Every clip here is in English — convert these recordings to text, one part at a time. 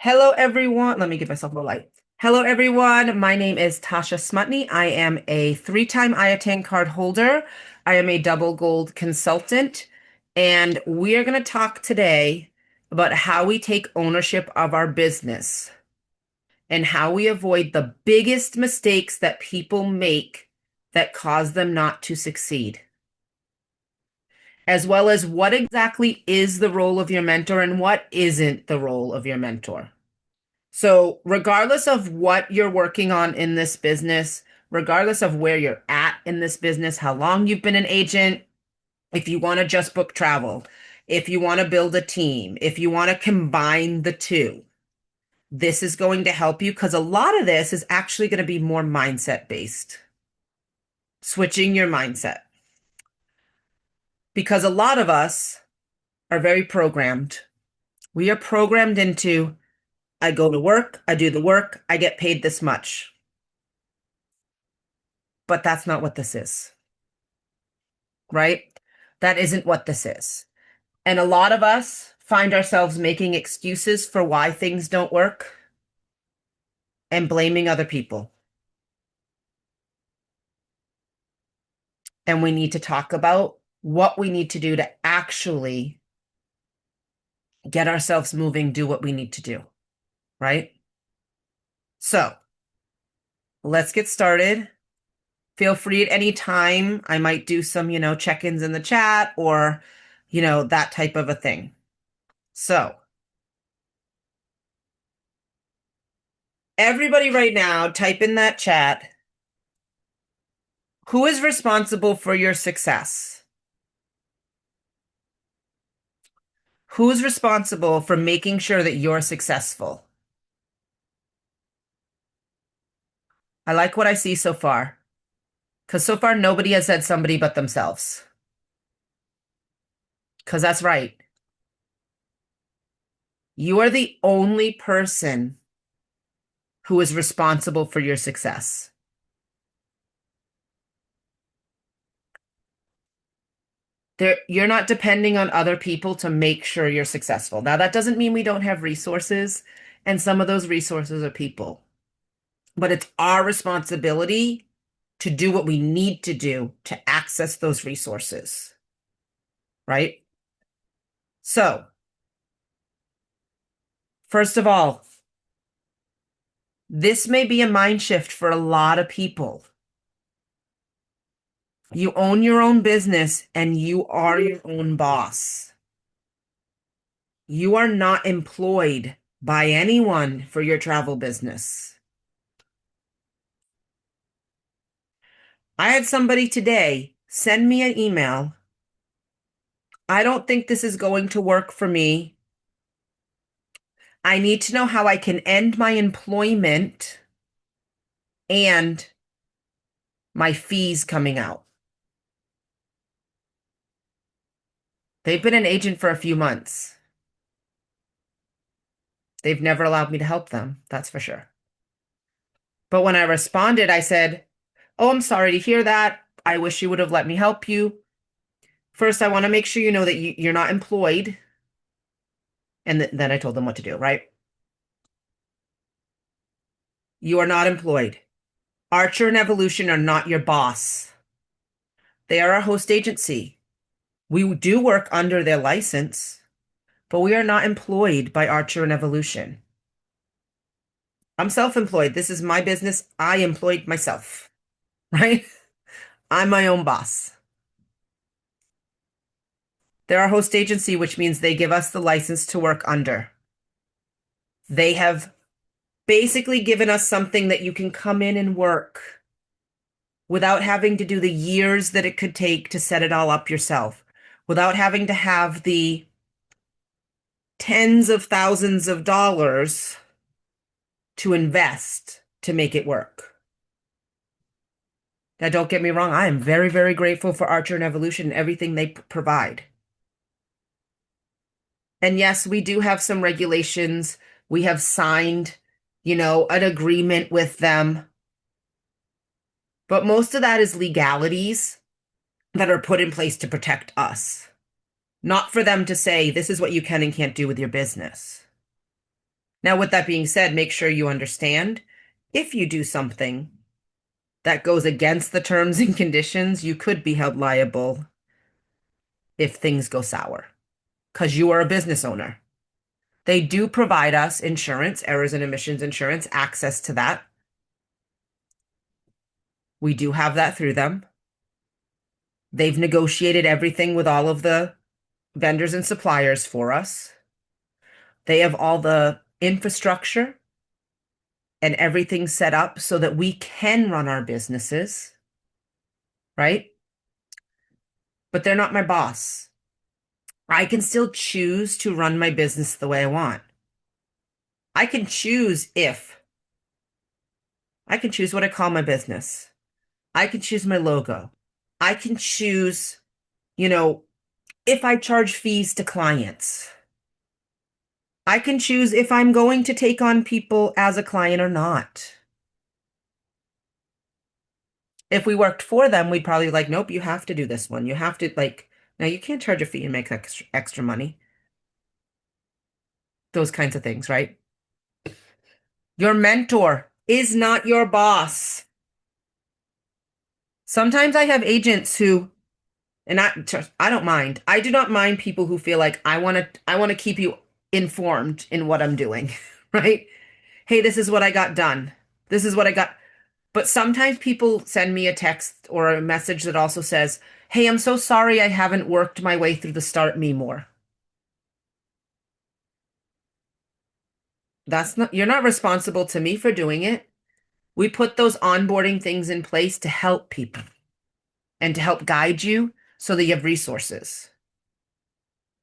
Hello, everyone. Let me give myself a light. Hello, everyone. My name is Tasha Smutney. I am a three-time IATAN card holder. I am a double gold consultant. And we are going to talk today about how we take ownership of our business and how we avoid the biggest mistakes that people make that cause them not to succeed, as well as what exactly is the role of your mentor and what isn't the role of your mentor. So, regardless of what you're working on in this business, regardless of where you're at in this business, how long you've been an agent, if you want to just book travel, if you want to build a team, if you want to combine the two, this is going to help you because a lot of this is actually going to be more mindset based, switching your mindset. Because a lot of us are very programmed. We are programmed into I go to work, I do the work, I get paid this much. But that's not what this is, right? That isn't what this is. And a lot of us find ourselves making excuses for why things don't work and blaming other people. And we need to talk about what we need to do to actually get ourselves moving, do what we need to do, right? So let's get started. Feel free at any time. I might do some, check-ins in the chat or, that type of a thing. So everybody right now, type in that chat. Who is responsible for your success? Who's responsible for making sure that you're successful? I like what I see so far, because so far nobody has said somebody but themselves. Because that's right. You are the only person who is responsible for your success. You're not depending on other people to make sure you're successful. Now, that doesn't mean we don't have resources, and some of those resources are people. But it's our responsibility to do what we need to do to access those resources, right? So, first of all, this may be a mind shift for a lot of people. You own your own business and you are your own boss. You are not employed by anyone for your travel business. I had somebody today send me an email. I don't think this is going to work for me. I need to know how I can end my employment and my fees coming out. They've been an agent for a few months. They've never allowed me to help them, that's for sure. But when I responded, I said, "Oh, I'm sorry to hear that. I wish you would have let me help you. First, I want to make sure you know that you're not employed." And then I told them what to do, right? You are not employed. Archer and Evolution are not your boss. They are a host agency. We do work under their license, but we are not employed by Archer and Evolution. I'm self-employed. This is my business. I employed myself, right? I'm my own boss. They're our host agency, which means they give us the license to work under. They have basically given us something that you can come in and work without having to do the years that it could take to set it all up yourself, without having to have the tens of thousands of dollars to invest to make it work. Now, don't get me wrong, I am very, very grateful for Archer and Evolution and everything they provide. And yes, we do have some regulations. We have signed, an agreement with them. But most of that is legalities that are put in place to protect us, not for them to say, this is what you can and can't do with your business. Now, with that being said, make sure you understand if you do something that goes against the terms and conditions, you could be held liable if things go sour because you are a business owner. They do provide us insurance, errors and omissions insurance, access to that. We do have that through them. They've negotiated everything with all of the vendors and suppliers for us. They have all the infrastructure and everything set up so that we can run our businesses, right? But they're not my boss. I can still choose to run my business the way I want. I can choose if. I can choose what I call my business. I can choose my logo. I can choose, you know, if I charge fees to clients. I can choose if I'm going to take on people as a client or not. If we worked for them, we'd probably like, nope, you have to do this one. You have to like, now you can't charge a fee and make extra money. Those kinds of things, right? Your mentor is not your boss. Sometimes I have agents who, and I don't mind. I do not mind people who feel like I want to keep you informed in what I'm doing, right? Hey, this is what I got done. This is what I got. But sometimes people send me a text or a message that also says, "Hey, I'm so sorry I haven't worked my way through the Start Me more." That's not, you're not responsible to me for doing it. We put those onboarding things in place to help people and to help guide you so that you have resources.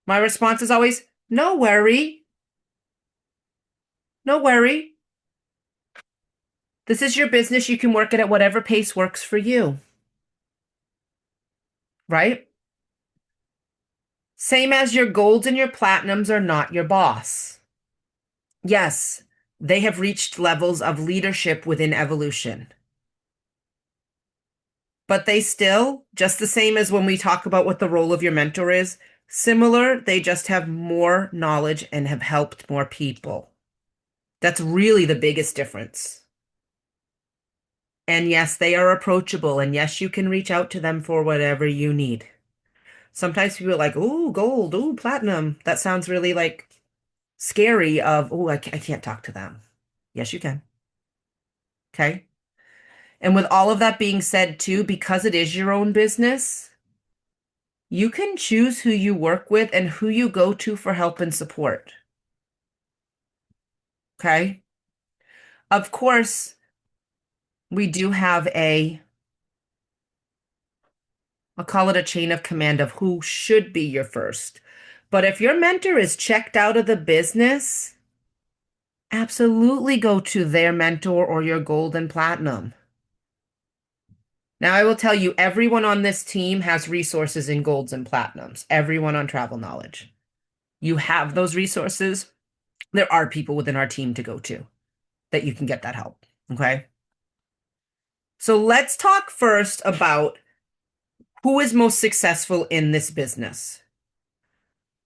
My response is always, no worry. No worry. This is your business. You can work it at whatever pace works for you. Right? Same as your golds and your platinums are not your boss. Yes, they have reached levels of leadership within evolution. But they still, just the same as when we talk about what the role of your mentor is, similar, they just have more knowledge and have helped more people. That's really the biggest difference. And yes, they are approachable. And yes, you can reach out to them for whatever you need. Sometimes people are like, ooh, gold, ooh, platinum. That sounds really like scary of, ooh, I can't talk to them. Yes, you can. Okay. And with all of that being said, too, because it is your own business, you can choose who you work with and who you go to for help and support. Okay. Of course, we do have I'll call it a chain of command of who should be your first. But if your mentor is checked out of the business, absolutely go to their mentor or your gold and platinum. Now, I will tell you, everyone on this team has resources in golds and platinums, everyone on Travel Knowledge. You have those resources. There are people within our team to go to that you can get that help. Okay. So let's talk first about who is most successful in this business.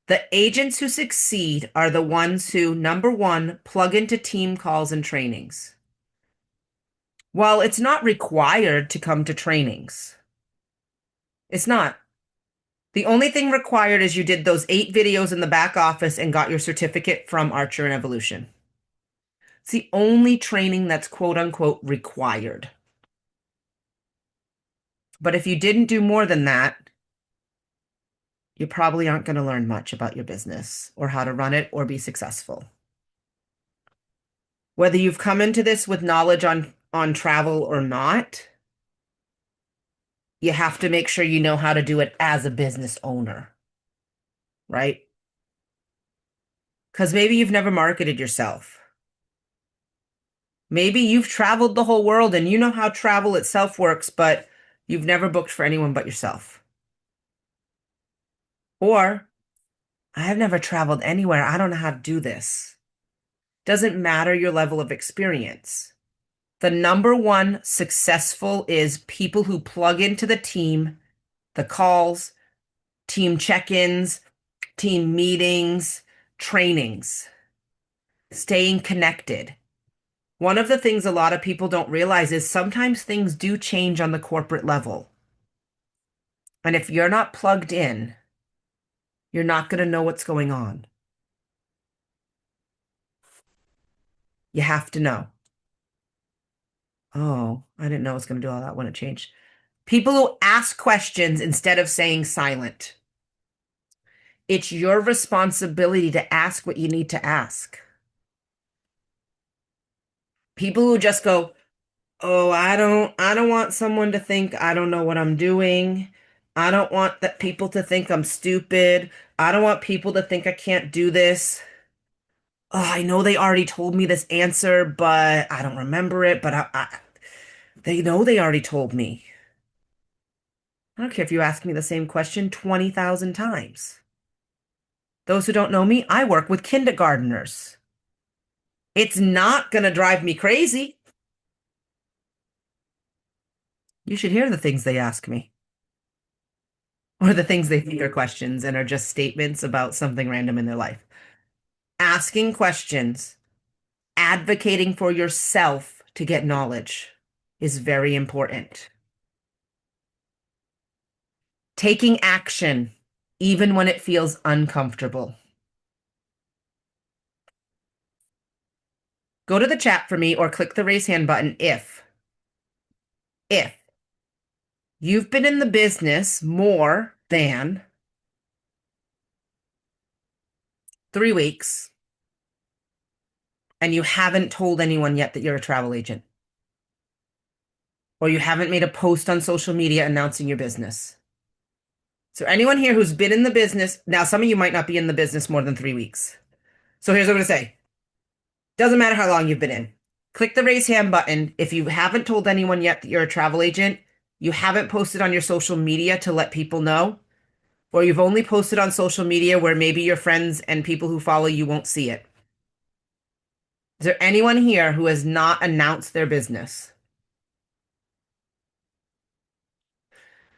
The agents who succeed are the ones who, number one, plug into team calls and trainings. While it's not required to come to trainings, it's not. The only thing required is you did those 8 videos in the back office and got your certificate from Archer and Evolution. It's the only training that's quote unquote required. But if you didn't do more than that, you probably aren't going to learn much about your business or how to run it or be successful. Whether you've come into this with knowledge on travel or not, you have to make sure you know how to do it as a business owner, right? Because maybe you've never marketed yourself. Maybe you've traveled the whole world and you know how travel itself works, but you've never booked for anyone but yourself. Or, I have never traveled anywhere. I don't know how to do this. Doesn't matter your level of experience. The number one successful is people who plug into the team, the calls, team check-ins, team meetings, trainings. staying connected. One of the things a lot of people don't realize is sometimes things do change on the corporate level. And if you're not plugged in, you're not going to know what's going on. You have to know. Oh, I didn't know it was going to do all that when it changed. People who ask questions instead of saying silent. It's your responsibility to ask what you need to ask. People who just go, "Oh, I don't want someone to think I don't know what I'm doing. I don't want that people to think I'm stupid. I don't want people to think I can't do this. Oh, I know they already told me this answer, but I don't remember it, but they know they already told me. I don't care if you ask me the same question 20,000 times. Those who don't know me, I work with kindergarteners. It's not going to drive me crazy. You should hear the things they ask me, or the things they think are questions and are just statements about something random in their life. Asking questions, advocating for yourself to get knowledge is very important. Taking action, even when it feels uncomfortable. Go to the chat for me or click the raise hand button if you've been in the business more than 3 weeks and you haven't told anyone yet that you're a travel agent, or you haven't made a post on social media announcing your business. So anyone here who's been in the business, now some of you might not be in the business more than 3 weeks. So here's what I'm going to say. Doesn't matter how long you've been in. Click the raise hand button if you haven't told anyone yet that you're a travel agent, you haven't posted on your social media to let people know, or you've only posted on social media where maybe your friends and people who follow you won't see it. Is there anyone here who has not announced their business?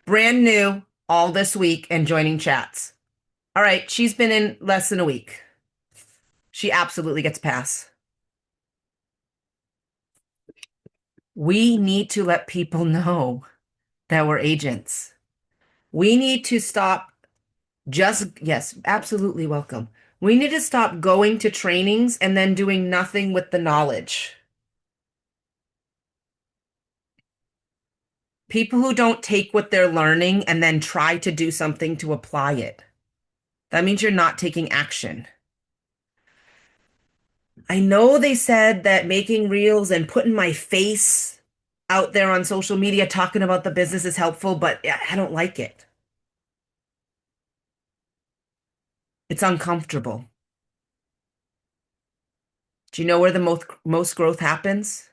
Brand new all this week and joining chats. All right, she's been in less than a week. She absolutely gets a pass. We need to let people know that we're agents. We need to stop yes, absolutely welcome. We need to stop going to trainings and then doing nothing with the knowledge. People who don't take what they're learning and then try to do something to apply it. That means you're not taking action. I know they said that making reels and putting my face out there on social media talking about the business is helpful, but I don't like it. It's uncomfortable. Do you know where the most growth happens?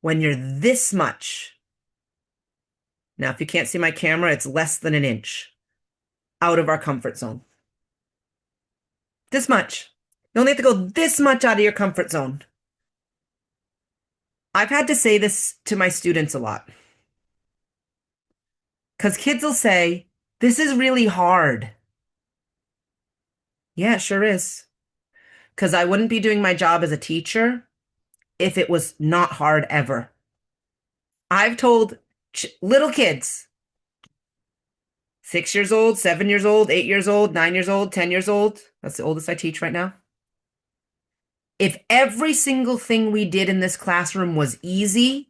When you're this much. Now, if you can't see my camera, it's less than an inch out of our comfort zone. This much. You only have to go this much out of your comfort zone. I've had to say this to my students a lot. Because kids will say, this is really hard. Yeah, it sure is. Because I wouldn't be doing my job as a teacher if it was not hard ever. I've told little kids, 6 years old, 7 years old, 8 years old, 9 years old, 10 years old. That's the oldest I teach right now. If every single thing we did in this classroom was easy,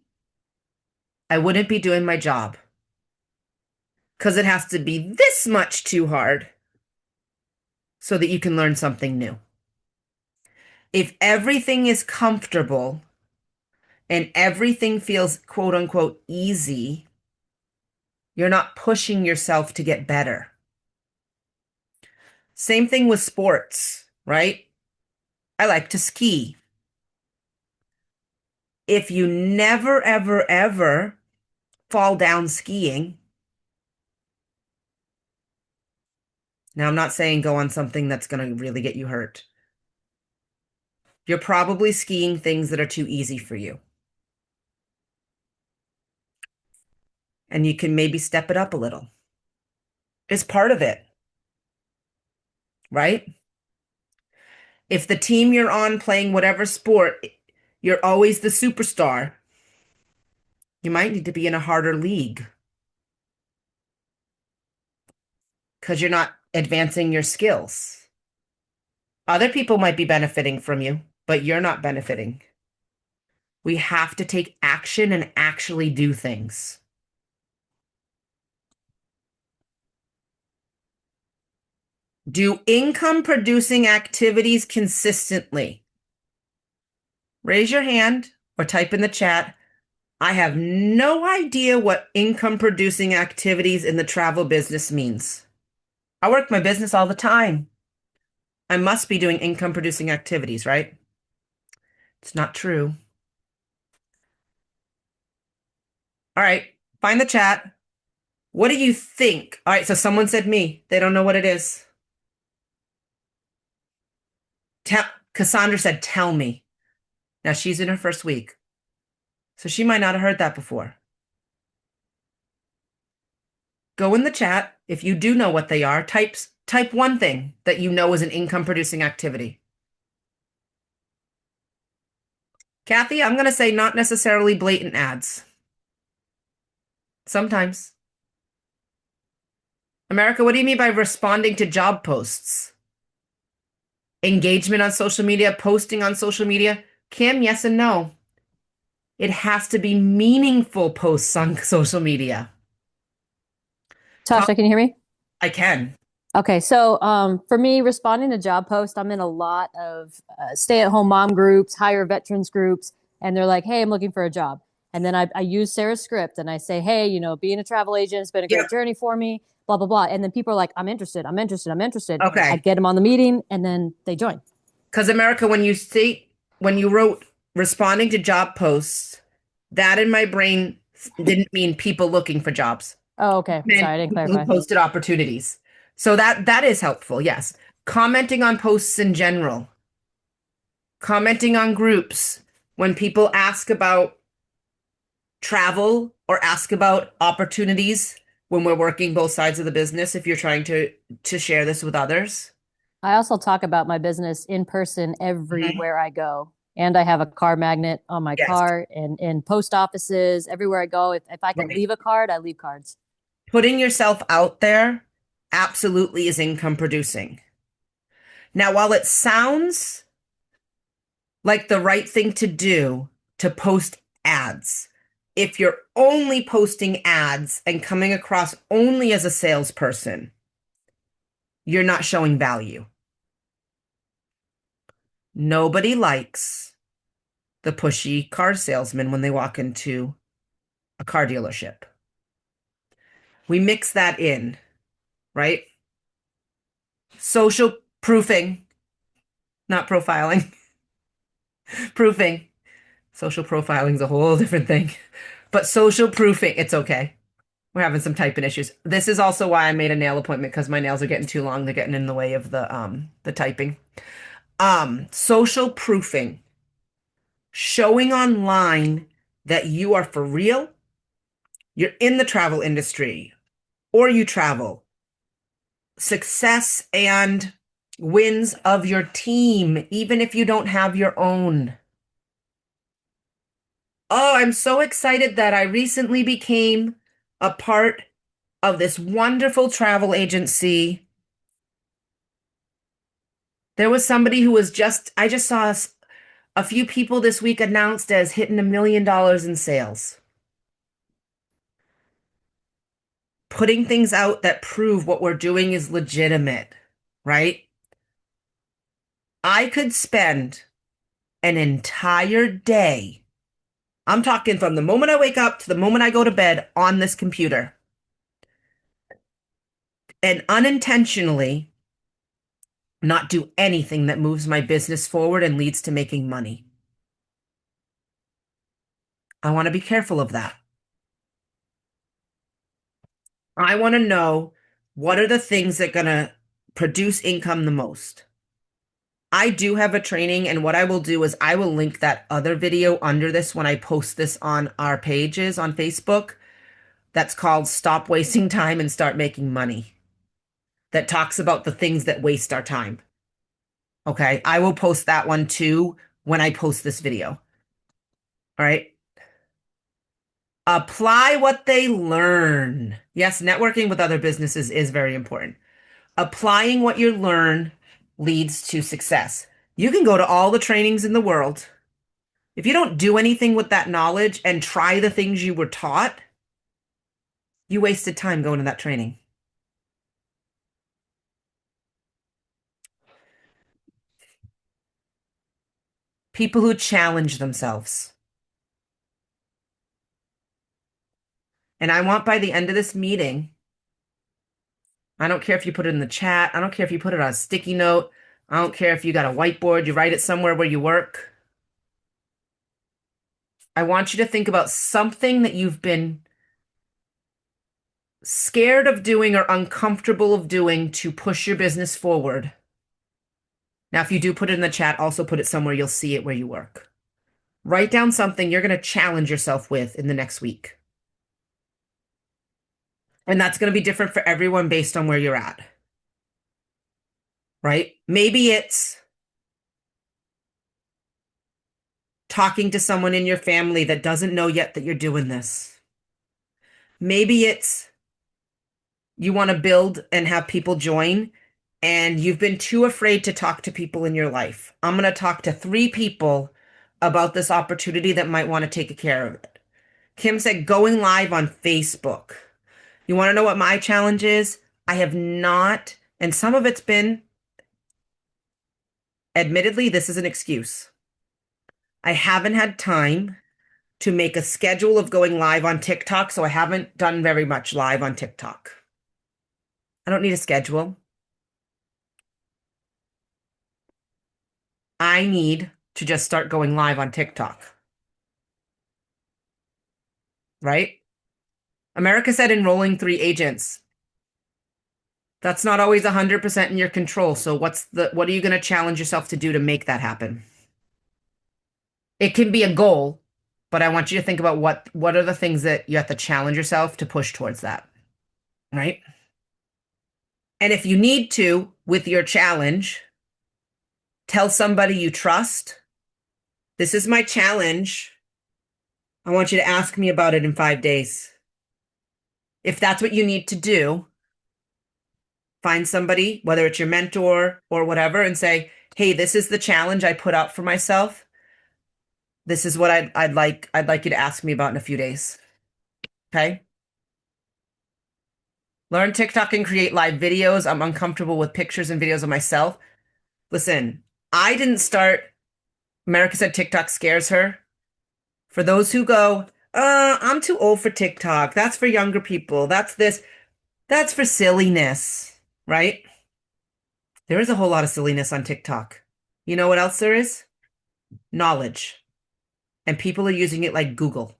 I wouldn't be doing my job. Because it has to be this much too hard so that you can learn something new. If everything is comfortable and everything feels quote unquote easy, you're not pushing yourself to get better. Same thing with sports, right? I like to ski. If you never, ever, ever fall down skiing, now I'm not saying go on something that's going to really get you hurt. You're probably skiing things that are too easy for you. And you can maybe step it up a little. It's part of it, right? If the team you're on playing whatever sport, you're always the superstar, you might need to be in a harder league because you're not advancing your skills. Other people might be benefiting from you, but you're not benefiting. We have to take action and actually do things. Do income producing activities consistently. Raise your hand or type in the chat. I have no idea what income producing activities in the travel business means. I work my business all the time. I must be doing income producing activities, right? It's not true. All right, find the chat. What do you think? All right, so someone said me. They don't know what it is. Cassandra said, tell me. Now she's in her first week. So she might not have heard that before. Go in the chat. If you do know what they are, type one thing that you know is an income producing activity. Kathy, I'm going to say not necessarily blatant ads. Sometimes. America, what do you mean by responding to job posts? Engagement on social media, posting on social media? Kim, yes and no. It has to be meaningful posts on social media. Tasha, can you hear me? I can. Okay, so for me, responding to job posts, I'm in a lot of stay-at-home mom groups, hire veterans groups, and they're like, "Hey, I'm looking for a job." And then I use Sarah's script and I say, "Hey, being a travel agent has been a great Yep. journey for me." Blah blah blah, and then people are like, "I'm interested. I'm interested. I'm interested." I Okay. get them on the meeting, and then they join. Because America, when you wrote responding to job posts, that in my brain didn't mean people looking for jobs. Oh, okay. It meant Sorry, I didn't people who clarify. posted opportunities. So that is helpful, yes. Commenting on posts in general, commenting on groups when people ask about travel or ask about opportunities when we're working both sides of the business, if you're trying to share this with others. I also talk about my business in person Mhm. everywhere I go. And I have a car magnet on my Yes, car and in post offices, everywhere I go. If I can right. leave a card, I leave cards. Putting yourself out there absolutely is income producing. Now, while it sounds like the right thing to do to post ads, if you're only posting ads and coming across only as a salesperson, you're not showing value. Nobody likes the pushy car salesman when they walk into a car dealership. We mix that in, right? Social proofing, not profiling, proofing. Social profiling is a whole different thing. But social proofing, it's okay. We're having some typing issues. This is also why I made a nail appointment because my nails are getting too long. They're getting in the way of the typing. Social proofing, showing online that you are for real, you're in the travel industry, or you travel. Success and wins of your team, even if you don't have your own. Oh, I'm so excited that I recently became a part of this wonderful travel agency. There was somebody who was I just saw a few people this week announced as hitting $1 million in sales. Putting things out that prove what we're doing is legitimate, right? I could spend an entire day. I'm talking from the moment I wake up to the moment I go to bed on this computer and unintentionally not do anything that moves my business forward and leads to making money. I want to be careful of that. I want to know what are the things that are going to produce income the most. I do have a training, and what I will do is I will link that other video under this when I post this on our pages on Facebook. That's called Stop Wasting Time and Start Making Money. That talks about the things that waste our time. Okay. I will post that one too when I post this video. All right. Apply what they learn. Yes, networking with other businesses is very important. Applying what you learn leads to success. You can go to all the trainings in the world. If you don't do anything with that knowledge and try the things you were taught, you wasted time going to that training. People who challenge themselves. And I want by the end of this meeting, I don't care if you put it in the chat, I don't care if you put it on a sticky note, I don't care if you got a whiteboard, you write it somewhere where you work. I want you to think about something that you've been scared of doing or uncomfortable of doing to push your business forward. Now, if you do put it in the chat, also put it somewhere you'll see it where you work. Write down something you're going to challenge yourself with in the next week. And that's going to be different for everyone based on where you're at. Right? Maybe it's talking to someone in your family that doesn't know yet that you're doing this. Maybe it's you want to build and have people join, and you've been too afraid to talk to people in your life. I'm going to talk to 3 people about this opportunity that might want to take care of it. Kim said going live on Facebook. You want to know what my challenge is? I have not, and some of it's been, admittedly, this is an excuse. I haven't had time to make a schedule of going live on TikTok, so I haven't done very much live on TikTok. I don't need a schedule. I need to just start going live on TikTok. Right? America said enrolling 3 agents. That's not always 100% in your control. So what are you going to challenge yourself to do to make that happen? It can be a goal, but I want you to think about what are the things that you have to challenge yourself to push towards that. Right? And if you need to, with your challenge, tell somebody you trust, this is my challenge. I want you to ask me about it in 5 days. If that's what you need to do, find somebody, whether it's your mentor or whatever, and say, hey, this is the challenge I put out for myself. This is what I'd like you to ask me about in a few days. Okay? Learn TikTok and create live videos. I'm uncomfortable with pictures and videos of myself. Listen, I didn't start, America said TikTok scares her. For those who go, I'm too old for TikTok. That's for younger people. That's this. That's for silliness, right? There is a whole lot of silliness on TikTok. You know what else there is? Knowledge. And people are using it like Google.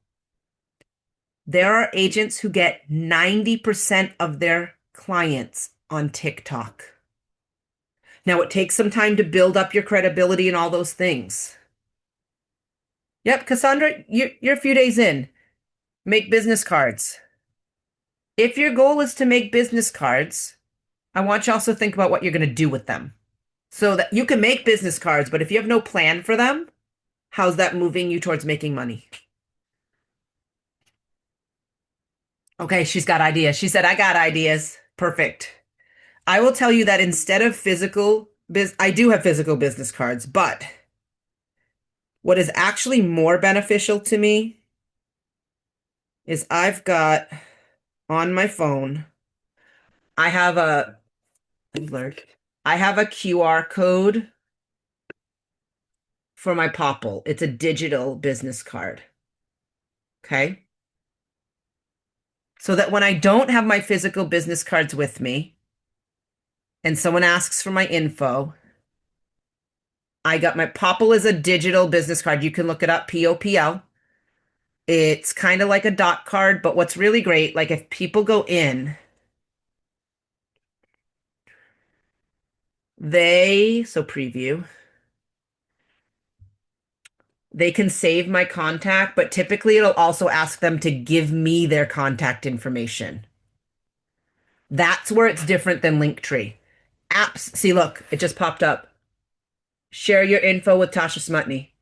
There are agents who get 90% of their clients on TikTok. Now, it takes some time to build up your credibility and all those things. Yep, Cassandra, you're a few days in. Make business cards. If your goal is to make business cards, I want you also to think about what you're going to do with them. So that you can make business cards, but if you have no plan for them, how's that moving you towards making money? Okay, she's got ideas. She said, I got ideas. Perfect. I will tell you that instead of I do have physical business cards, but what is actually more beneficial to me is I've got on my phone, I have a, I have a QR code for my Popple. It's a digital business card. Okay. So that when I don't have my physical business cards with me and someone asks for my info, I got my Popple is a digital business card. You can look it up, POPL. It's kind of like a dot card, but what's really great, like if people go in, so preview, they can save my contact, but typically it'll also ask them to give me their contact information. That's where it's different than Linktree. Apps, see, look, it just popped up. Share your info with Tasha Smutney.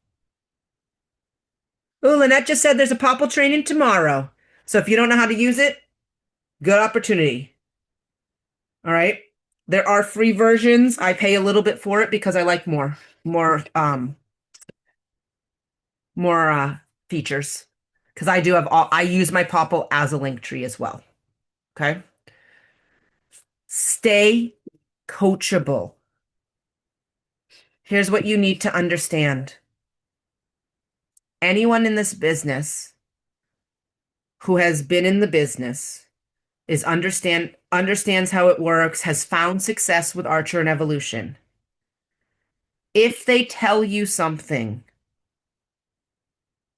Ooh, Lynette just said there's a Popple training tomorrow. So if you don't know how to use it, good opportunity. All right. There are free versions. I pay a little bit for it because I like more more features. Because I do have all I use my Popple as a link tree as well. Okay. Stay coachable. Here's what you need to understand. Anyone in this business who has been in the business is understands how it works, has found success with Archer and Evolution. If they tell you something,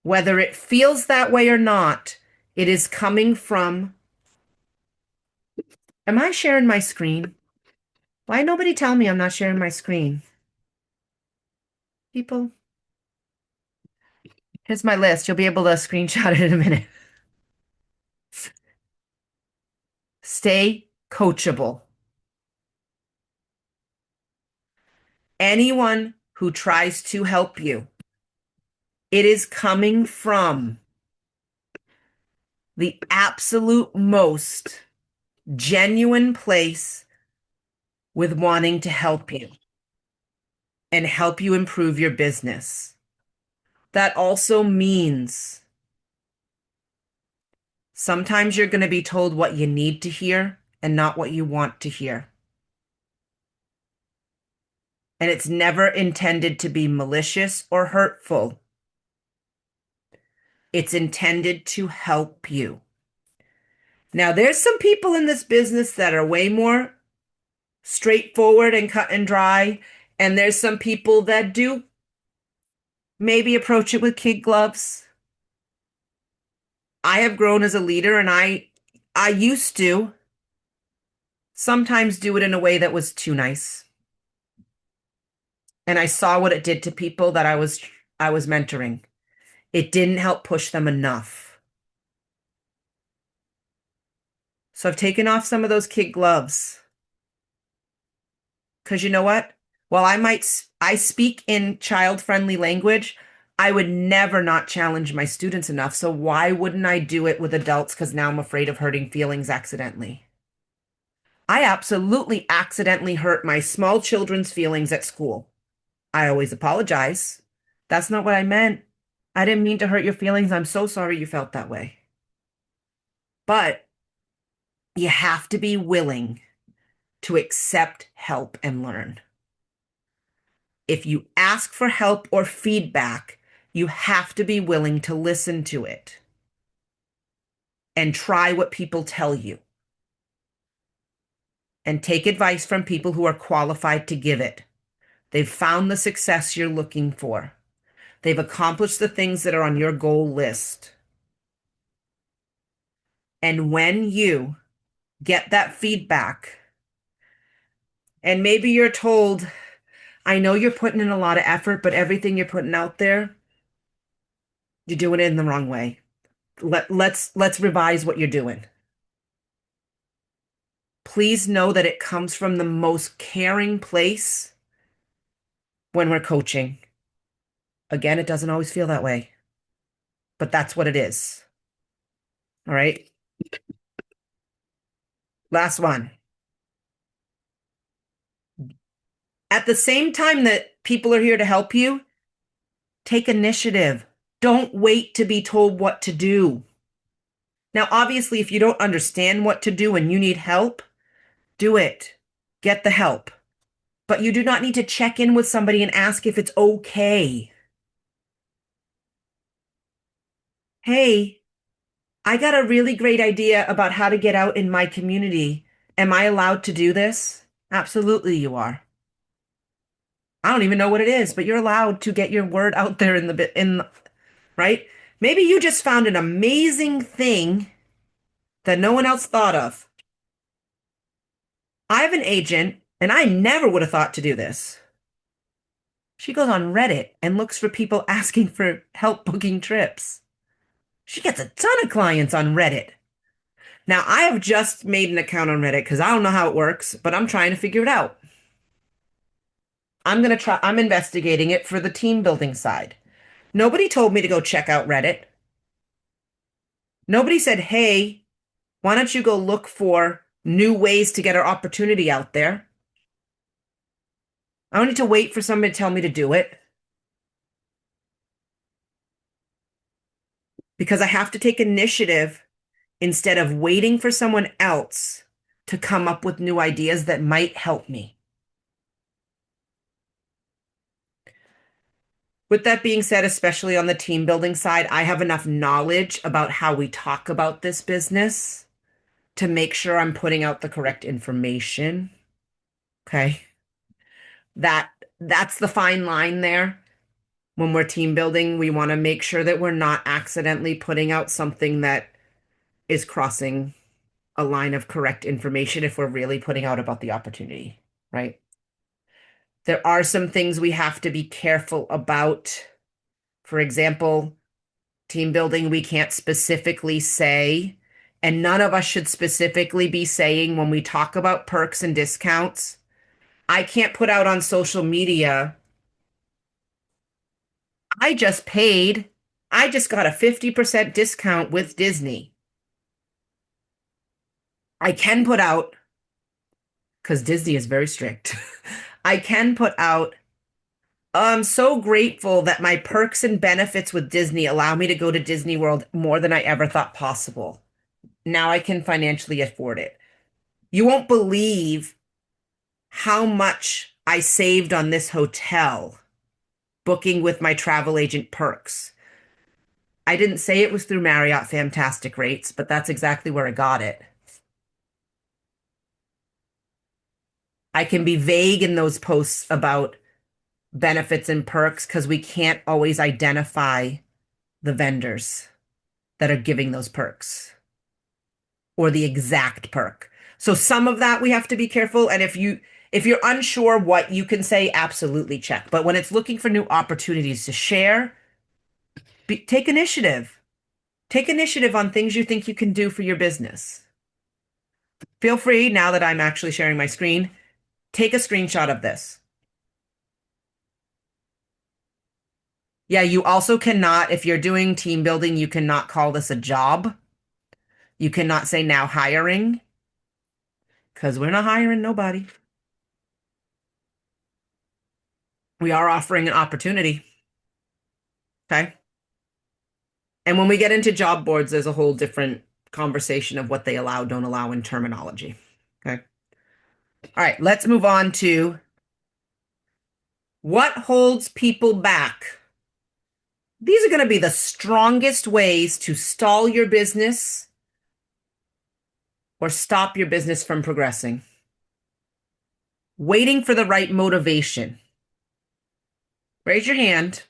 whether it feels that way or not, it is coming from. Am I sharing my screen? Why nobody tell me I'm not sharing my screen? People, here's my list. You'll be able to screenshot it in a minute. Stay coachable. Anyone who tries to help you, it is coming from the absolute most genuine place with wanting to help you and help you improve your business. That also means sometimes you're going to be told what you need to hear and not what you want to hear. And it's never intended to be malicious or hurtful. It's intended to help you. Now, there's some people in this business that are way more straightforward and cut and dry. And there's some people that do maybe approach it with kid gloves. I have grown as a leader and I used to sometimes do it in a way that was too nice. And I saw what it did to people that I was mentoring. It didn't help push them enough. So I've taken off some of those kid gloves. Because you know what? While I speak in child-friendly language, I would never not challenge my students enough. So why wouldn't I do it with adults? Because now I'm afraid of hurting feelings accidentally. I absolutely accidentally hurt my small children's feelings at school. I always apologize. That's not what I meant. I didn't mean to hurt your feelings. I'm so sorry you felt that way. But you have to be willing to accept help and learn. If you ask for help or feedback, you have to be willing to listen to it and try what people tell you and take advice from people who are qualified to give it. They've found the success you're looking for. They've accomplished the things that are on your goal list. And when you get that feedback, and maybe you're told, I know you're putting in a lot of effort, but everything you're putting out there, you're doing it in the wrong way. Let's revise what you're doing. Please know that it comes from the most caring place when we're coaching. Again, it doesn't always feel that way, but that's what it is. All right. Last one. At the same time that people are here to help you, take initiative. Don't wait to be told what to do. Now, obviously, if you don't understand what to do and you need help, do it. Get the help. But you do not need to check in with somebody and ask if it's okay. Hey, I got a really great idea about how to get out in my community. Am I allowed to do this? Absolutely, you are. I don't even know what it is, but you're allowed to get your word out there right? Maybe you just found an amazing thing that no one else thought of. I have an agent, and I never would have thought to do this. She goes on Reddit and looks for people asking for help booking trips. She gets a ton of clients on Reddit. Now, I have just made an account on Reddit because I don't know how it works, but I'm trying to figure it out. I'm investigating it for the team building side. Nobody told me to go check out Reddit. Nobody said, hey, why don't you go look for new ways to get our opportunity out there? I don't need to wait for somebody to tell me to do it because I have to take initiative instead of waiting for someone else to come up with new ideas that might help me. With that being said, especially on the team building side, I have enough knowledge about how we talk about this business to make sure I'm putting out the correct information. Okay. That that's the fine line there. When we're team building, we want to make sure that we're not accidentally putting out something that is crossing a line of correct information if we're really putting out about the opportunity, right? There are some things we have to be careful about. For example, team building, we can't specifically say, and none of us should specifically be saying when we talk about perks and discounts, I can't put out on social media, I just paid, I just got a 50% discount with Disney. I can put out, because Disney is very strict, I can put out, I'm so grateful that my perks and benefits with Disney allow me to go to Disney World more than I ever thought possible. Now I can financially afford it. You won't believe how much I saved on this hotel booking with my travel agent perks. I didn't say it was through Marriott Fantastic Rates, but that's exactly where I got it. I can be vague in those posts about benefits and perks because we can't always identify the vendors that are giving those perks or the exact perk. So some of that we have to be careful. And if you're unsure what you can say, absolutely check. But when it's looking for new opportunities to share, take initiative. Take initiative on things you think you can do for your business. Feel free, now that I'm actually sharing my screen, take a screenshot of this. Yeah, you also cannot, if you're doing team building, you cannot call this a job. You cannot say now hiring because we're not hiring nobody. We are offering an opportunity. Okay. And when we get into job boards, there's a whole different conversation of what they allow, don't allow in terminology. Okay. All right, let's move on to what holds people back. These are going to be the strongest ways to stall your business or stop your business from progressing. Waiting for the right motivation. Raise your hand.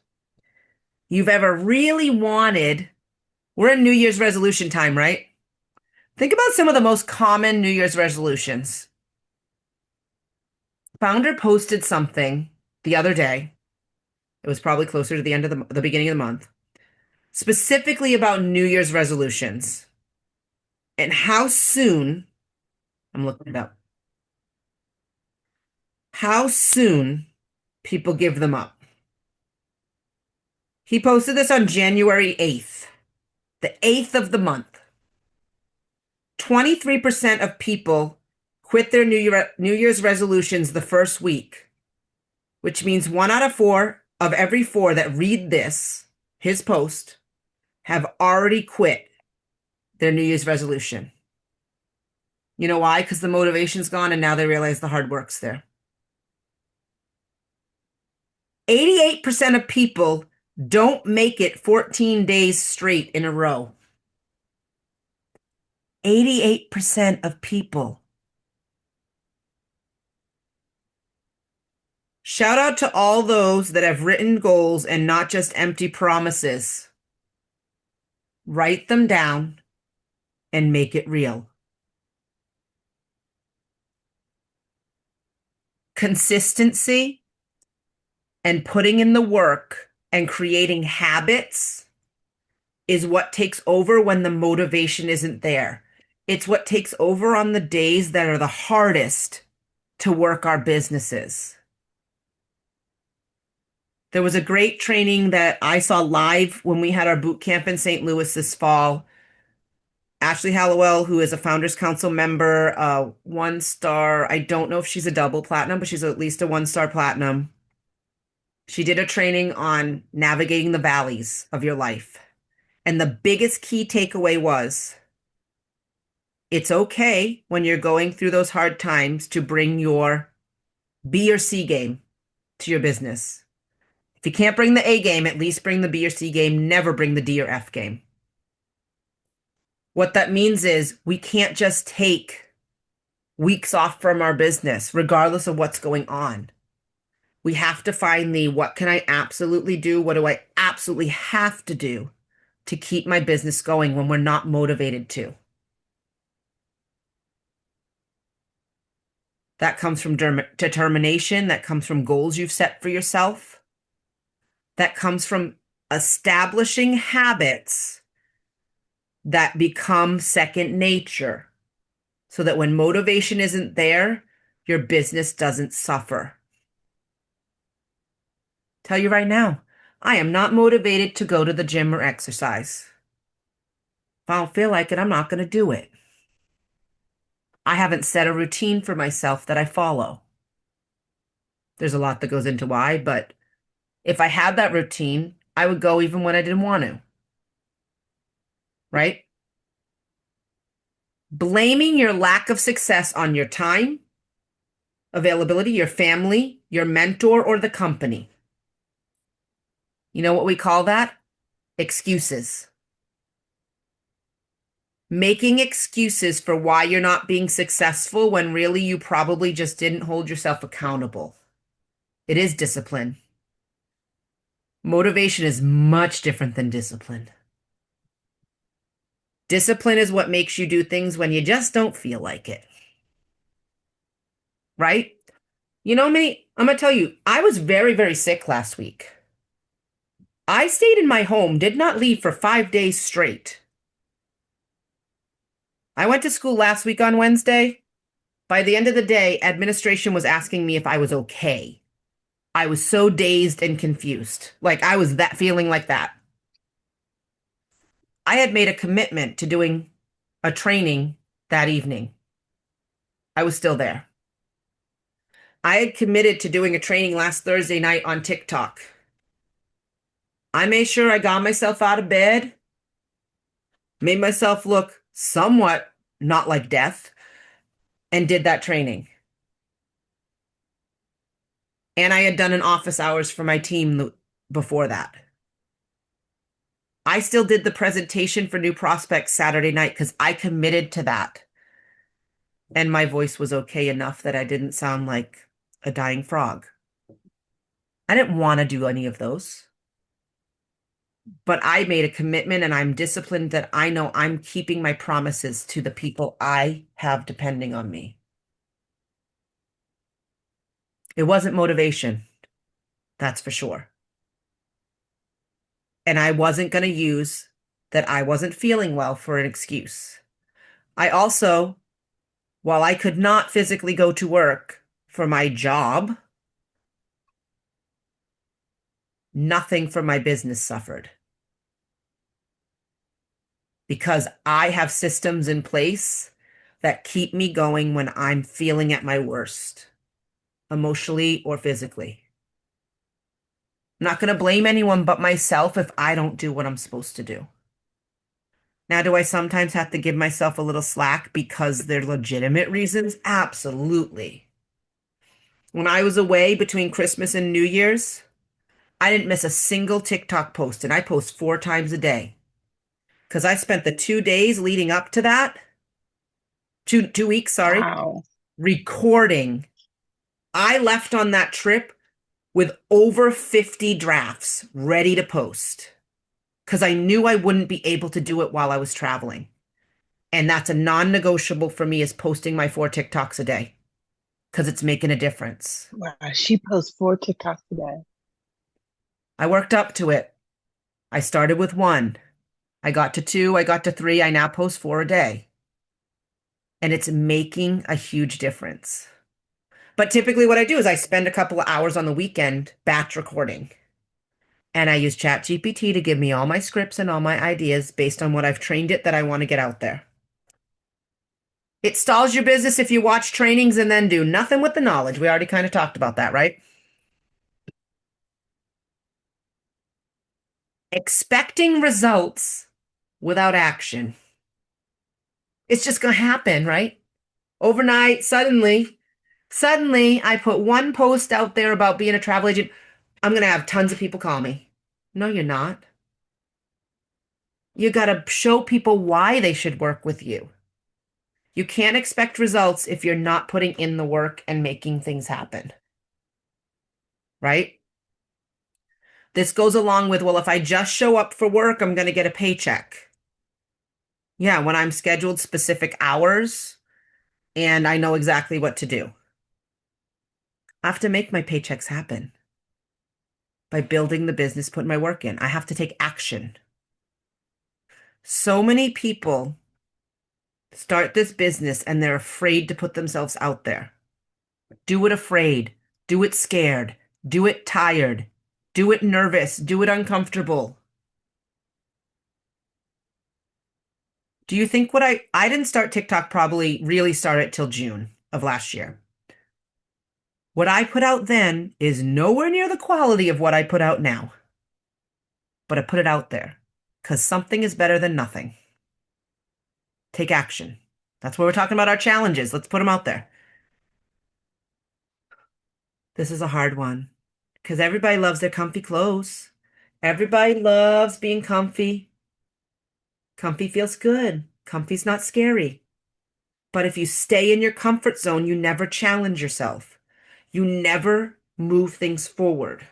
You've ever really wanted, we're in New Year's resolution time, right? Think about some of the most common New Year's resolutions. Founder posted something the other day. It was probably closer to the end of the beginning of the month, specifically about New Year's resolutions and how soon, I'm looking it up, how soon people give them up. He posted this on January 8th, the 8th of the month. 23% of people quit their New Year's resolutions the first week, which means 1 out of 4 of every 4 that read this, his post, have already quit their New Year's resolution. You know why? Because the motivation's gone and now they realize the hard work's there. 88% of people don't make it 14 days straight in a row. 88% of people. Shout out to all those that have written goals and not just empty promises. Write them down and make it real. Consistency and putting in the work and creating habits is what takes over when the motivation isn't there. It's what takes over on the days that are the hardest to work our businesses. There was a great training that I saw live when we had our boot camp in St. Louis this fall. Ashley Hallowell, who is a Founders Council member, one star. I don't know if she's a double platinum, but she's at least a one-star platinum. She did a training on navigating the valleys of your life. And the biggest key takeaway was it's okay when you're going through those hard times to bring your B or C game to your business. If you can't bring the A game, at least bring the B or C game. Never bring the D or F game. What that means is we can't just take weeks off from our business, regardless of what's going on. We have to find the what can I absolutely do? What do I absolutely have to do to keep my business going when we're not motivated to? That comes from determination. That comes from goals you've set for yourself. That comes from establishing habits that become second nature so that when motivation isn't there, your business doesn't suffer. Tell you right now, I am not motivated to go to the gym or exercise. If I don't feel like it, I'm not going to do it. I haven't set a routine for myself that I follow. There's a lot that goes into why, but if I had that routine, I would go even when I didn't want to. Right? Blaming your lack of success on your time, availability, your family, your mentor, or the company. You know what we call that? Excuses. Making excuses for why you're not being successful when really you probably just didn't hold yourself accountable. It is discipline. Motivation is much different than discipline. Discipline is what makes you do things when you just don't feel like it. Right? You know me, I'm going to tell you, I was very, very sick last week. I stayed in my home, did not leave for 5 days straight. I went to school last week on Wednesday. By the end of the day, administration was asking me if I was okay. I was so dazed and confused. Like I was that feeling like that. I had made a commitment to doing a training that evening. I was still there. I had committed to doing a training last Thursday night on TikTok. I made sure I got myself out of bed, made myself look somewhat not like death, and did that training. And I had done an office hours for my team before that. I still did the presentation for new prospects Saturday night because I committed to that. And my voice was okay enough that I didn't sound like a dying frog. I didn't want to do any of those. But I made a commitment and I'm disciplined that I know I'm keeping my promises to the people I have depending on me. It wasn't motivation, that's for sure. And I wasn't going to use that I wasn't feeling well for an excuse. I also, while I could not physically go to work for my job, nothing from my business suffered. Because I have systems in place that keep me going when I'm feeling at my worst, emotionally or physically. I'm not going to blame anyone but myself if I don't do what I'm supposed to do. Now, do I sometimes have to give myself a little slack because they're legitimate reasons? Absolutely. When I was away between Christmas and New Year's, I didn't miss a single TikTok post, and I post 4 times a day. Because I spent the 2 days leading up to that, 2 weeks, sorry, Wow. recording. I left on that trip with over 50 drafts ready to post because I knew I wouldn't be able to do it while I was traveling. And that's a non-negotiable for me is posting my 4 TikToks a day because it's making a difference. Wow. She posts 4 TikToks a day. I worked up to it. I started with 1. I got to 2. I got to 3. I now post 4 a day. And it's making a huge difference. But typically what I do is I spend a couple of hours on the weekend batch recording. And I use ChatGPT to give me all my scripts and all my ideas based on what I've trained it that I want to get out there. It stalls your business if you watch trainings and then do nothing with the knowledge. We already kind of talked about that, right? Expecting results without action. It's just going to happen, right? Overnight, suddenly I put one post out there about being a travel agent. I'm going to have tons of people call me. No, you're not. You got to show people why they should work with you. You can't expect results if you're not putting in the work and making things happen, right? This goes along with, well, if I just show up for work, I'm going to get a paycheck. Yeah, when I'm scheduled specific hours and I know exactly what to do. I have to make my paychecks happen by building the business, putting my work in. I have to take action. So many people start this business and they're afraid to put themselves out there. Do it afraid, do it scared, do it tired, do it nervous, do it uncomfortable. Do you think what I didn't start TikTok, probably really start it till June of last year. What I put out then is nowhere near the quality of what I put out now. But I put it out there because something is better than nothing. Take action. That's what we're talking about, our challenges. Let's put them out there. This is a hard one because everybody loves their comfy clothes. Everybody loves being comfy. Comfy feels good. Comfy's not scary. But if you stay in your comfort zone, you never challenge yourself. You never move things forward.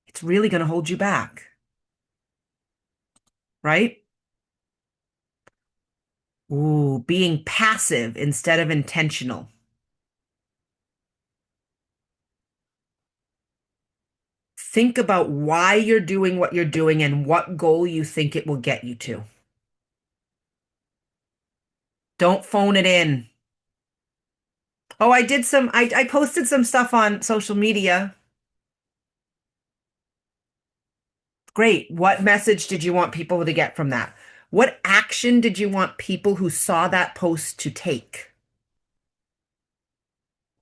It's really going to hold you back. Right? Ooh, being passive instead of intentional. Think about why you're doing what you're doing and what goal you think it will get you to. Don't phone it in. Oh, I posted some stuff on social media. Great. What message did you want people to get from that? What action did you want people who saw that post to take?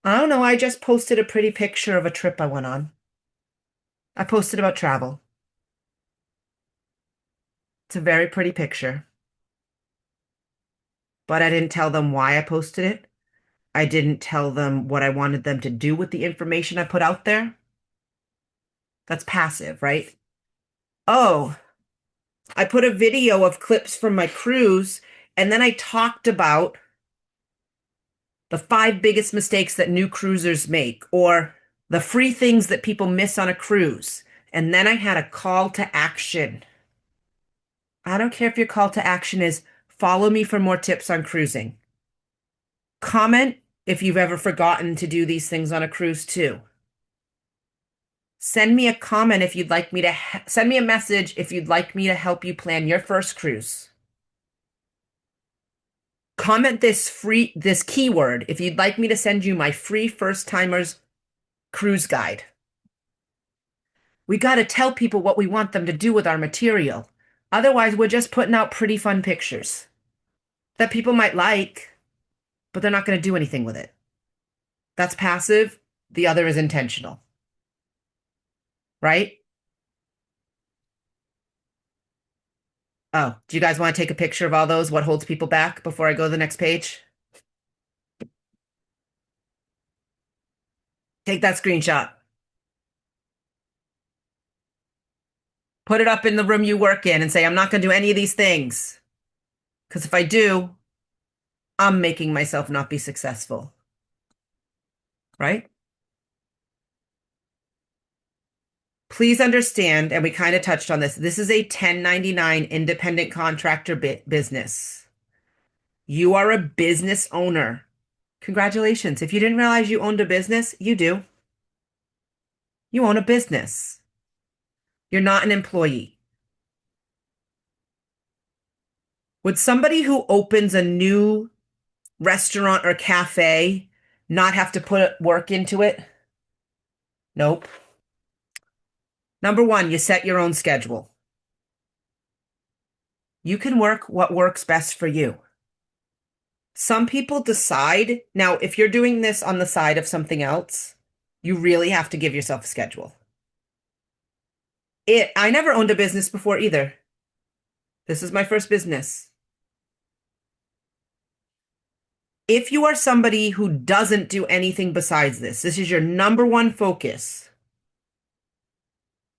I don't know. I just posted a pretty picture of a trip I went on. I posted about travel. It's a very pretty picture, but I didn't tell them why I posted it. I didn't tell them what I wanted them to do with the information I put out there. That's passive, right? Oh, I put a video of clips from my cruise, and then I talked about the 5 biggest mistakes that new cruisers make, or the free things that people miss on a cruise. And then I had a call to action. I don't care if your call to action is follow me for more tips on cruising. Comment if you've ever forgotten to do these things on a cruise too. Send me a comment if you'd like me to send me a message if you'd like me to help you plan your first cruise. Comment this keyword if you'd like me to send you my free first timers cruise guide. We got to tell people what we want them to do with our material. Otherwise, we're just putting out pretty fun pictures that people might like, but they're not going to do anything with it. That's passive. The other is intentional. Right? Oh, do you guys want to take a picture of all those? What holds people back before I go to the next page? Take that screenshot. Put it up in the room you work in and say, I'm not going to do any of these things. Because if I do, I'm making myself not be successful. Right? Please understand, and we kind of touched on this is a 1099 independent contractor business. You are a business owner. Congratulations. If you didn't realize you owned a business, you do. You own a business. You're not an employee. Would somebody who opens a new restaurant or cafe not have to put work into it? Nope. Number one, you set your own schedule. You can work what works best for you. Some people decide, now, if you're doing this on the side of something else, you really have to give yourself a schedule. I never owned a business before either. This is my first business. If you are somebody who doesn't do anything besides this is your number one focus.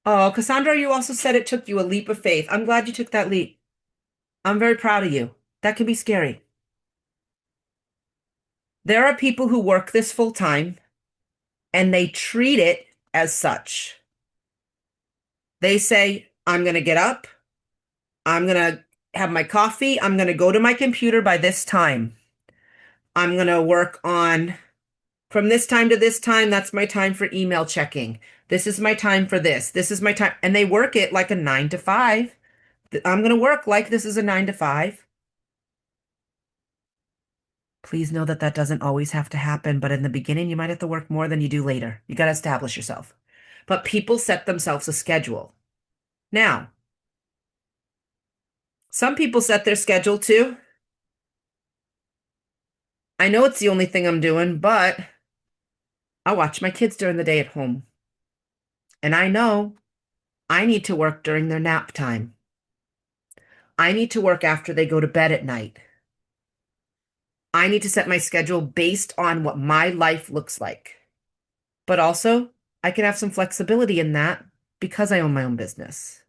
Oh, Cassandra, you also said it took you a leap of faith. I'm glad you took that leap. I'm very proud of you. That can be scary. There are people who work this full time and they treat it as such. They say, I'm going to get up. I'm going to have my coffee. I'm going to go to my computer by this time. I'm going to work on from this time to this time. That's my time for email checking. This is my time for this. This is my time. And they work it like a 9 to 5. I'm going to work like this is a 9 to 5. Please know that that doesn't always have to happen, but in the beginning, you might have to work more than you do later. You got to establish yourself. But people set themselves a schedule. Now, some people set their schedule too. I know it's the only thing I'm doing, but I watch my kids during the day at home. And I know I need to work during their nap time. I need to work after they go to bed at night. I need to set my schedule based on what my life looks like. But also, I can have some flexibility in that because I own my own business.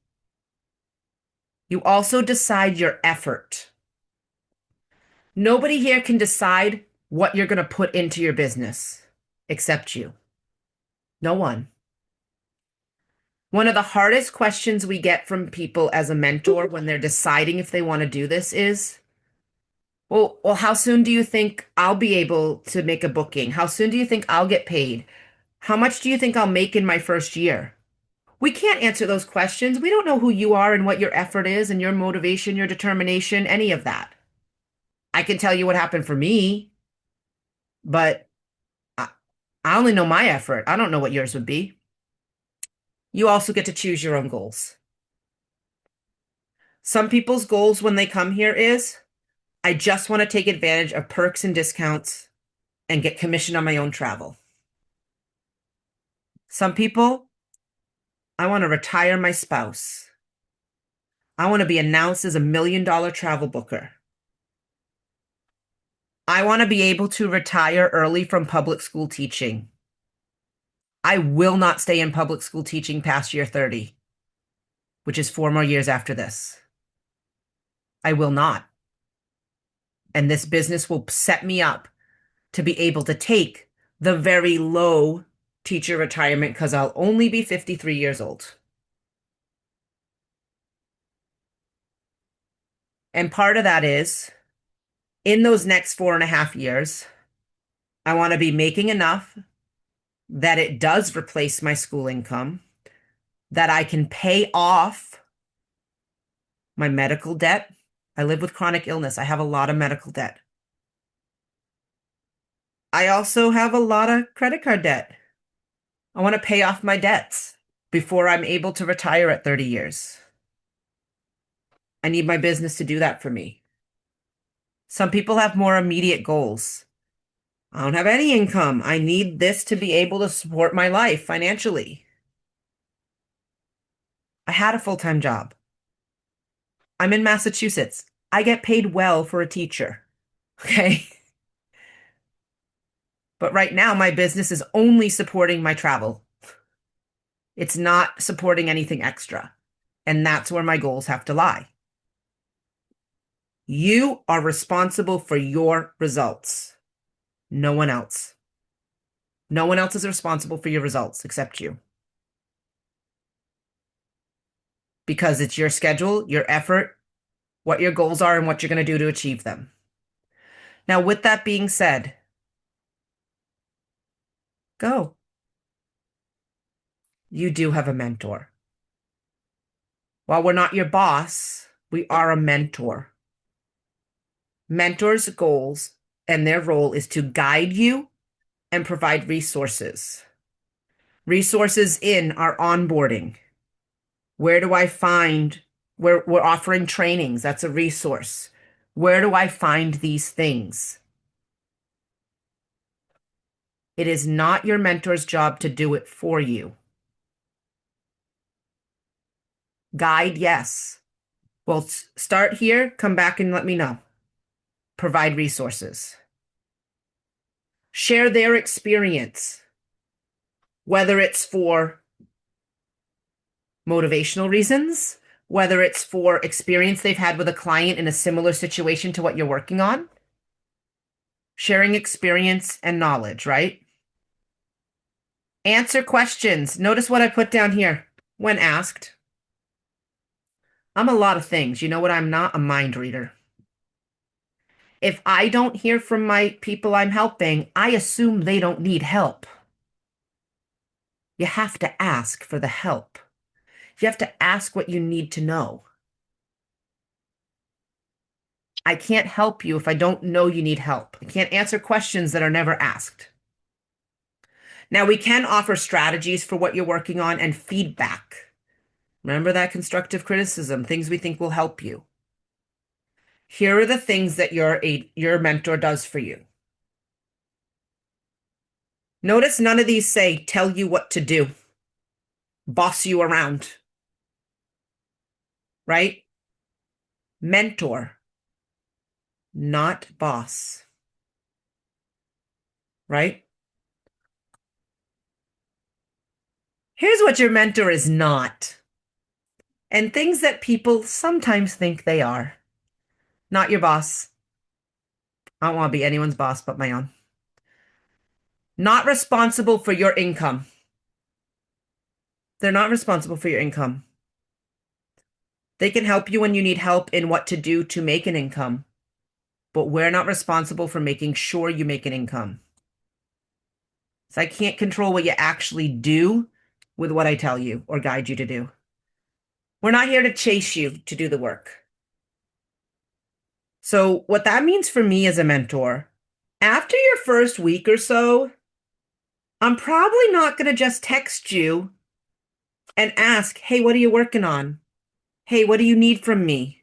You also decide your effort. Nobody here can decide what you're going to put into your business except you. No one. One of the hardest questions we get from people as a mentor when they're deciding if they want to do this is, well, how soon do you think I'll be able to make a booking? How soon do you think I'll get paid? How much do you think I'll make in my first year? We can't answer those questions. We don't know who you are and what your effort is and your motivation, your determination, any of that. I can tell you what happened for me, but I only know my effort. I don't know what yours would be. You also get to choose your own goals. Some people's goals when they come here is, I just want to take advantage of perks and discounts and get commission on my own travel. Some people, I want to retire my spouse. I want to be announced as $1 million travel booker. I want to be able to retire early from public school teaching. I will not stay in public school teaching past year 30, which is 4 more years after this. I will not. And this business will set me up to be able to take the very low teacher retirement because I'll only be 53 years old. And part of that is, in those next 4.5 years, I want to be making enough that it does replace my school income, that I can pay off my medical debt. I live with chronic illness. I have a lot of medical debt. I also have a lot of credit card debt. I want to pay off my debts before I'm able to retire at 30 years. I need my business to do that for me. Some people have more immediate goals. I don't have any income. I need this to be able to support my life financially. I had a full-time job. I'm in Massachusetts. I get paid well for a teacher. Okay. But right now, my business is only supporting my travel. It's not supporting anything extra. And that's where my goals have to lie. You are responsible for your results. No one else. No one else is responsible for your results except you. Because it's your schedule, your effort, what your goals are, and what you're going to do to achieve them. Now, with that being said, go. You do have a mentor. While we're not your boss, we are a mentor. Mentors' goals and their role is to guide you and provide resources. Resources in our onboarding, Where do I find, we're offering trainings? That's a resource. Where do I find these things? It is not your mentor's job to do it for you. Guide, yes. Well, start here, come back and let me know. Provide resources. Share their experience, whether it's for motivational reasons, whether it's for experience they've had with a client in a similar situation to what you're working on. Sharing experience and knowledge, right? Answer questions. Notice what I put down here when asked. I'm a lot of things. You know what? I'm not a mind reader. If I don't hear from my people I'm helping, I assume they don't need help. You have to ask for the help. You have to ask what you need to know. I can't help you if I don't know you need help. I can't answer questions that are never asked. Now, we can offer strategies for what you're working on and feedback. Remember that constructive criticism, things we think will help you. Here are the things that your mentor does for you. Notice none of these say tell you what to do, boss you around, right? Mentor, not boss, right? Here's what your mentor is not, and things that people sometimes think they are. Not your boss. I don't want to be anyone's boss but my own. Not responsible for your income. They're not responsible for your income. They can help you when you need help in what to do to make an income, but we're not responsible for making sure you make an income. So I can't control what you actually do with what I tell you or guide you to do. We're not here to chase you to do the work. So what that means for me as a mentor, after your first week or so, I'm probably not going to just text you and ask, hey, what are you working on? Hey, what do you need from me?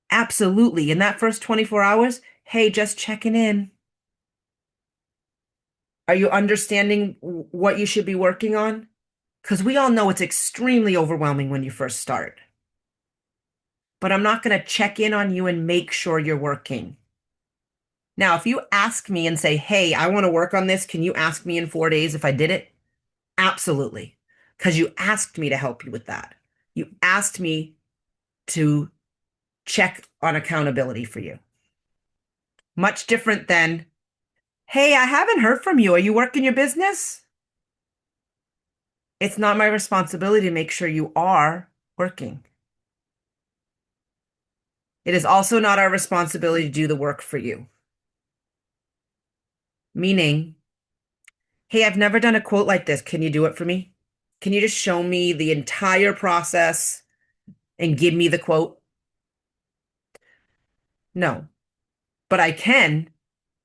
Absolutely. In that first 24 hours, hey, just checking in. Are you understanding what you should be working on? Because we all know it's extremely overwhelming when you first start. But I'm not going to check in on you and make sure you're working. Now, if you ask me and say, hey, I want to work on this, can you ask me in 4 days if I did it? Absolutely. Because you asked me to help you with that. You asked me to check on accountability for you. Much different than, hey, I haven't heard from you. Are you working your business? It's not my responsibility to make sure you are working. It is also not our responsibility to do the work for you. Meaning, hey, I've never done a quote like this. Can you do it for me? Can you just show me the entire process and give me the quote? No, but I can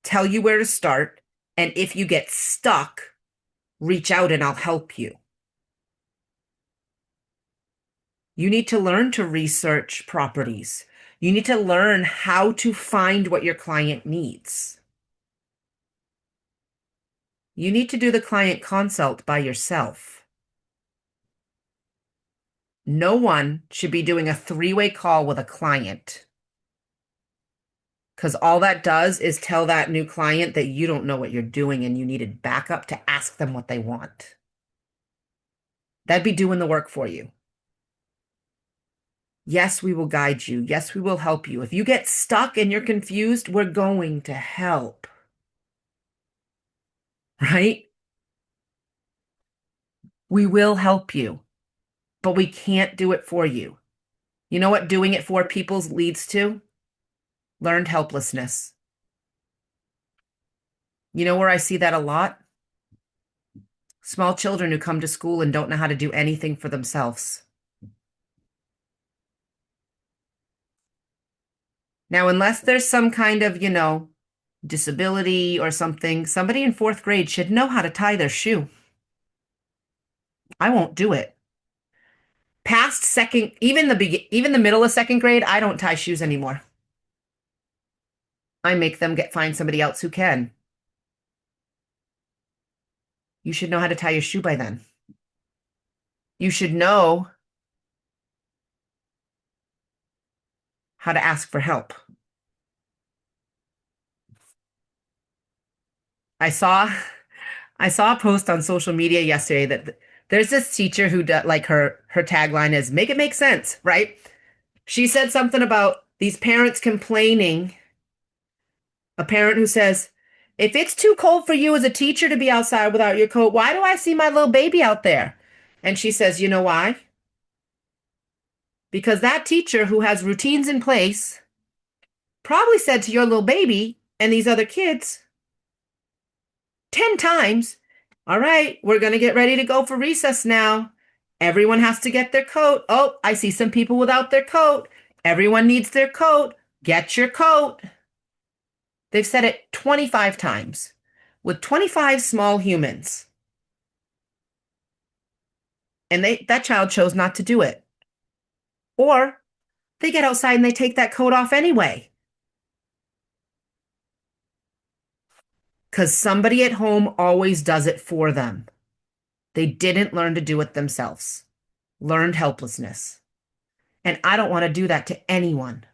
tell you where to start. And if you get stuck, reach out and I'll help you. You need to learn to research properties. You need to learn how to find what your client needs. You need to do the client consult by yourself. No one should be doing a three-way call with a client, because all that does is tell that new client that you don't know what you're doing and you needed backup to ask them what they want. That'd be doing the work for you. Yes, we will guide you. Yes, we will help you. If you get stuck and you're confused, we're going to help. Right? We will help you, but we can't do it for you. You know what doing it for people leads to? Learned helplessness. You know where I see that a lot? Small children who come to school and don't know how to do anything for themselves. Now, unless there's some kind of, disability or something, somebody in fourth grade should know how to tie their shoe. I won't do it. Past second, even the middle of second grade, I don't tie shoes anymore. I make them find somebody else who can. You should know how to tie your shoe by then. You should know how to ask for help. I saw a post on social media yesterday that there's this teacher who like her tagline is make it make sense, right? She said something about these parents complaining. A parent who says, "If it's too cold for you as a teacher to be outside without your coat, why do I see my little baby out there?" And she says, "You know why? Because that teacher who has routines in place probably said to your little baby and these other kids 10 times, all right, we're going to get ready to go for recess now. Everyone has to get their coat. Oh, I see some people without their coat. Everyone needs their coat. Get your coat." They've said it 25 times with 25 small humans. And that child chose not to do it. Or they get outside and they take that coat off anyway. Because somebody at home always does it for them. They didn't learn to do it themselves. Learned helplessness. And I don't want to do that to anyone.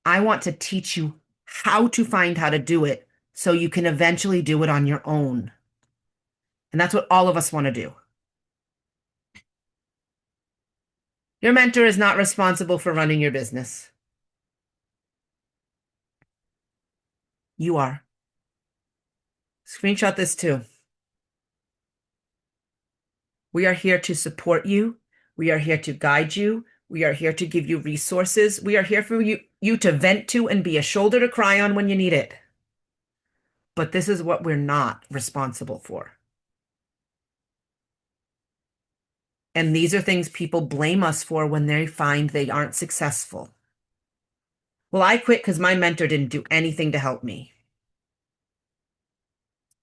I want to teach you how to find how to do it so you can eventually do it on your own. And that's what all of us want to do. Your mentor is not responsible for running your business. You are. Screenshot this too. We are here to support you. We are here to guide you. We are here to give you resources. We are here for you to vent to and be a shoulder to cry on when you need it. But this is what we're not responsible for. And these are things people blame us for when they find they aren't successful. Well, I quit because my mentor didn't do anything to help me.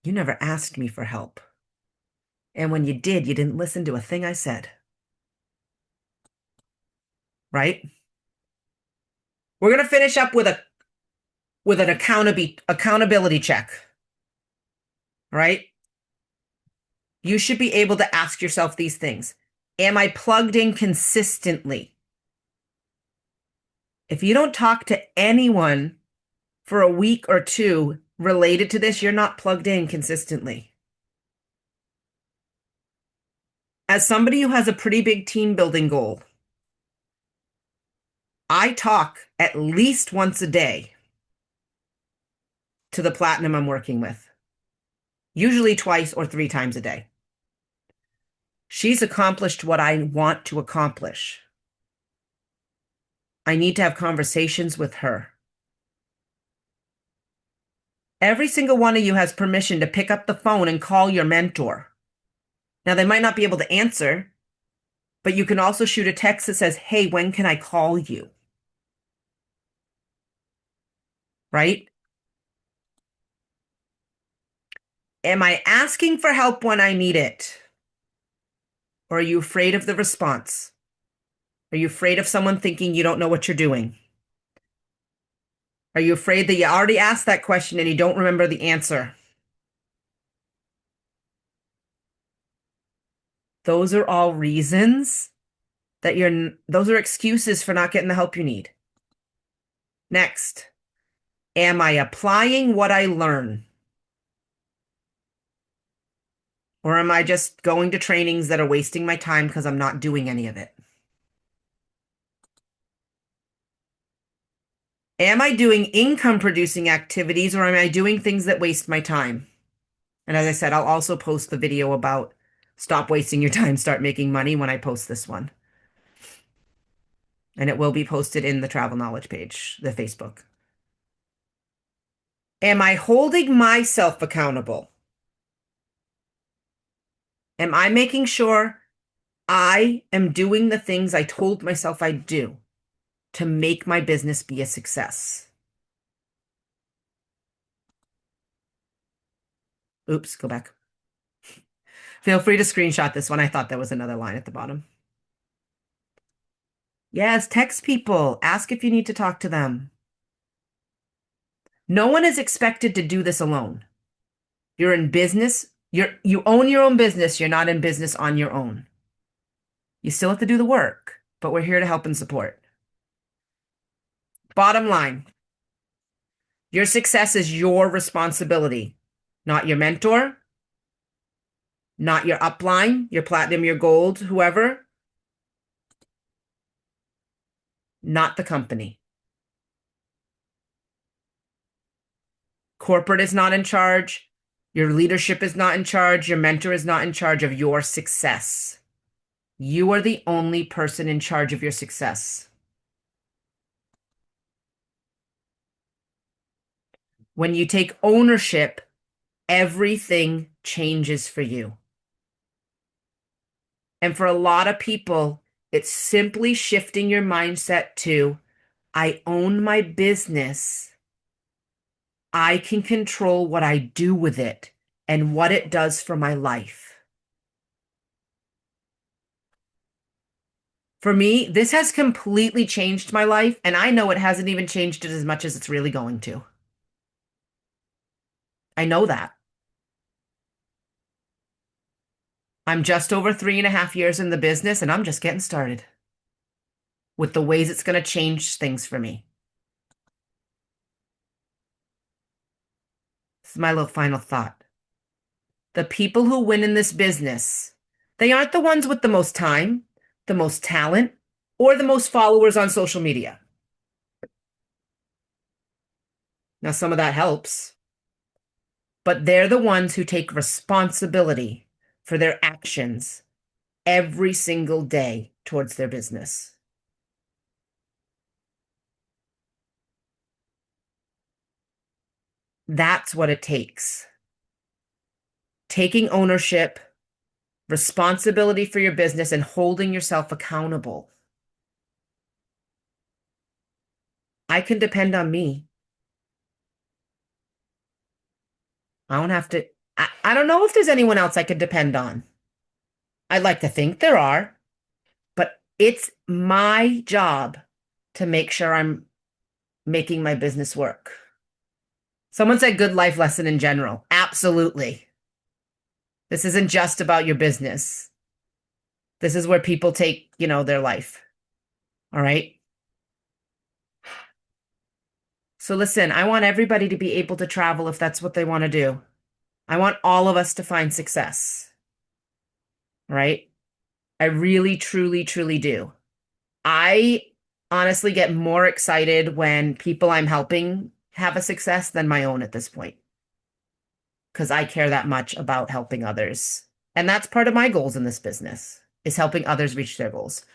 You never asked me for help. And when you did, you didn't listen to a thing I said. Right? We're going to finish up with an accountability check. Right? You should be able to ask yourself these things. Am I plugged in consistently? If you don't talk to anyone for a week or two related to this, you're not plugged in consistently. As somebody who has a pretty big team building goal, I talk at least once a day to the platinum I'm working with, usually twice or 3 times a day. She's accomplished what I want to accomplish. I need to have conversations with her. Every single one of you has permission to pick up the phone and call your mentor. Now, they might not be able to answer, but you can also shoot a text that says, "Hey, when can I call you?" Right? Am I asking for help when I need it? Or are you afraid of the response? Are you afraid of someone thinking you don't know what you're doing? Are you afraid that you already asked that question and you don't remember the answer? Those are all reasons that those are excuses for not getting the help you need. Next, am I applying what I learn? Or am I just going to trainings that are wasting my time because I'm not doing any of it? Am I doing income producing activities or am I doing things that waste my time? And as I said, I'll also post the video about stop wasting your time, start making money when I post this one. And it will be posted in the Travel Knowledge page, the Facebook. Am I holding myself accountable? Am I making sure I am doing the things I told myself I'd do to make my business be a success? Oops, go back. Feel free to screenshot this one. I thought there was another line at the bottom. Yes, text people. Ask if you need to talk to them. No one is expected to do this alone. You're in business. You own your own business. You're not in business on your own. You still have to do the work, but we're here to help and support. Bottom line, your success is your responsibility, not your mentor, not your upline, your platinum, your gold, whoever, not the company. Corporate is not in charge. Your leadership is not in charge. Your mentor is not in charge of your success. You are the only person in charge of your success. When you take ownership, everything changes for you. And for a lot of people, it's simply shifting your mindset to, I own my business. I can control what I do with it and what it does for my life. For me, this has completely changed my life, and I know it hasn't even changed it as much as it's really going to. I know that. I'm just over 3.5 years in the business, and I'm just getting started with the ways it's going to change things for me. This is my little final thought. The people who win in this business, they aren't the ones with the most time, the most talent, or the most followers on social media. Now, some of that helps, but they're the ones who take responsibility for their actions every single day towards their business. That's what it takes. Taking ownership, responsibility for your business, and holding yourself accountable. I can depend on me. I don't have to. I don't know if there's anyone else I could depend on. I'd like to think there are, but it's my job to make sure I'm making my business work. Someone said good life lesson in general. Absolutely. This isn't just about your business. This is where people take, their life. All right. So listen, I want everybody to be able to travel if that's what they want to do. I want all of us to find success. Right? I really, truly, truly do. I honestly get more excited when people I'm helping have a success than my own at this point, because I care that much about helping others. And that's part of my goals in this business, is helping others reach their goals.